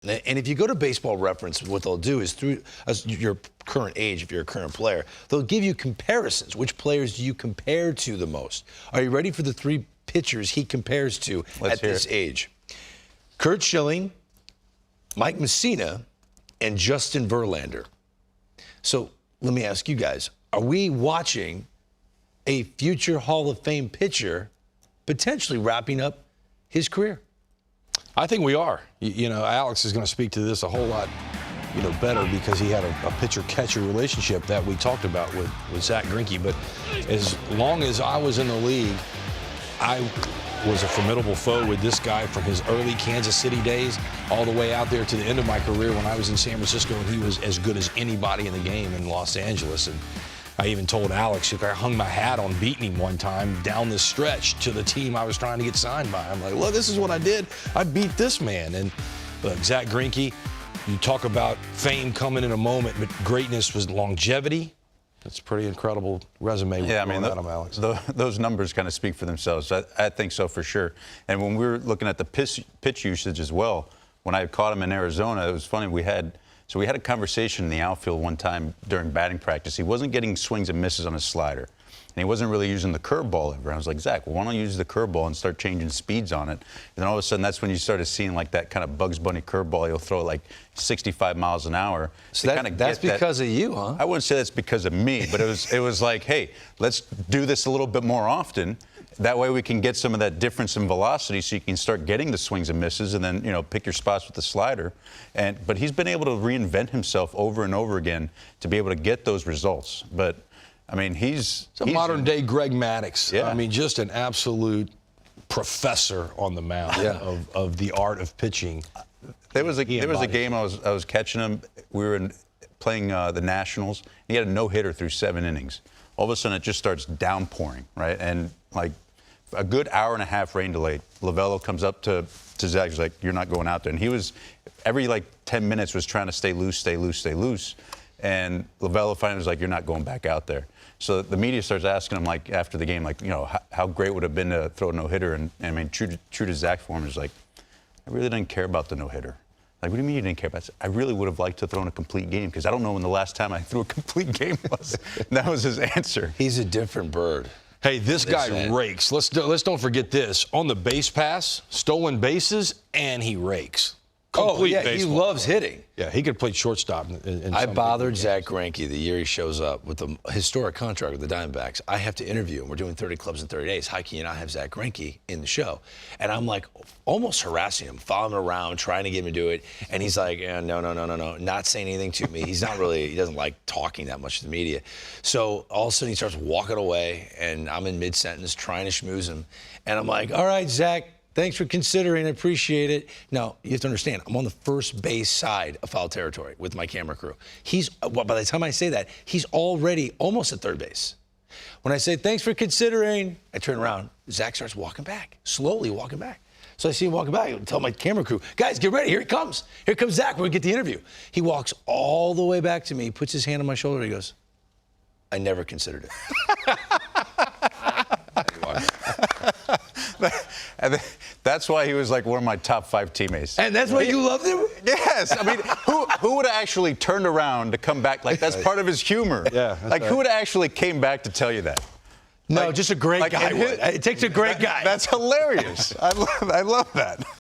And if you go to Baseball Reference, what they'll do is through your current age, if you're a current player, they'll give you comparisons. Which players do you compare to the most? Are you ready for the 3 pitchers he compares to at this age? Curt Schilling, Mike Mussina, and Justin Verlander. So let me ask you guys, are we watching a future Hall of Fame pitcher potentially wrapping up his career? I think we are. You know, Alex is going to speak to this a whole lot, better because he had a pitcher-catcher relationship that we talked about with Zack Greinke. But as long as I was in the league, I was a formidable foe with this guy from his early Kansas City days all the way out there to the end of my career when I was in San Francisco, and he was as good as anybody in the game in Los Angeles. And I even told Alex, I hung my hat on beating him one time down the stretch to the team I was trying to get signed by. I'm like, look, this is what I did. I beat this man. And look, Zack Greinke, you talk about fame coming in a moment, but greatness was longevity. That's a pretty incredible resume. Yeah, I mean, Alex. Those numbers kind of speak for themselves. I think so for sure. And when we were looking at the pitch usage as well, when I caught him in Arizona, it was funny. We had a conversation in the outfield one time during batting practice. He wasn't getting swings and misses on his slider, and he wasn't really using the curveball ever. I was like, Zach, well, why don't you use the curveball and start changing speeds on it? And then all of a sudden, that's when you started seeing like that kind of Bugs Bunny curveball. He'll throw it like 65 miles an hour. So that's because of you, huh? I wouldn't say that's because of me, but it was like, hey, let's do this a little bit more often. That way we can get some of that difference in velocity so you can start getting the swings and misses and then, pick your spots with the slider. But he's been able to reinvent himself over and over again to be able to get those results. But, I mean, he's a modern-day Greg Maddux. Yeah. I mean, just an absolute professor on the mound of the art of pitching. There was a game I was catching him. We were playing the Nationals. He had a no-hitter through 7 innings. All of a sudden, it just starts downpouring, right? And, like, a good hour and a half rain delay. Lovello comes up to Zach. He's like, you're not going out there. And he was, every, 10 minutes was trying to stay loose, stay loose, stay loose. And Lovello finally was like, you're not going back out there. So the media starts asking him, after the game, how great would it have been to throw a no-hitter? And I mean, true to Zach's form, is like, I really didn't care about the no-hitter. Like, what do you mean you didn't care about it? I really would have liked to throw in a complete game because I don't know when the last time I threw a complete game was. That was his answer. He's a different bird. Hey, this guy rakes. Let's don't forget this. On the base pass, stolen bases, and he rakes. Complete baseball. He loves hitting. Yeah, he could play shortstop. I bothered Zack Greinke the year he shows up with the historic contract with the Diamondbacks. I have to interview him. We're doing 30 clubs in 30 days. Heike and I have Zack Greinke in the show. And I'm like almost harassing him, following him around, trying to get him to do it. And he's like, no, not saying anything to me. He doesn't like talking that much to the media. So all of a sudden he starts walking away, and I'm in mid-sentence trying to schmooze him. And I'm like, all right, Zach, thanks for considering. I appreciate it. Now, you have to understand, I'm on the first base side of foul territory with my camera crew. By the time I say that, he's already almost at third base. When I say, thanks for considering, I turn around. Zach starts walking back, slowly walking back. So I see him walking back. I tell my camera crew, guys, get ready. Here he comes. Here comes Zach. We're going to get the interview. He walks all the way back to me, puts his hand on my shoulder. He goes, I never considered it. And that's why he was like one of my top 5 teammates. And that's why you loved him? Yes. I mean, who would have actually turned around to come back? Like, that's part of his humor. Yeah. Who would have actually came back to tell you that? No, just a great guy. It takes a great guy. That's hilarious. I love that.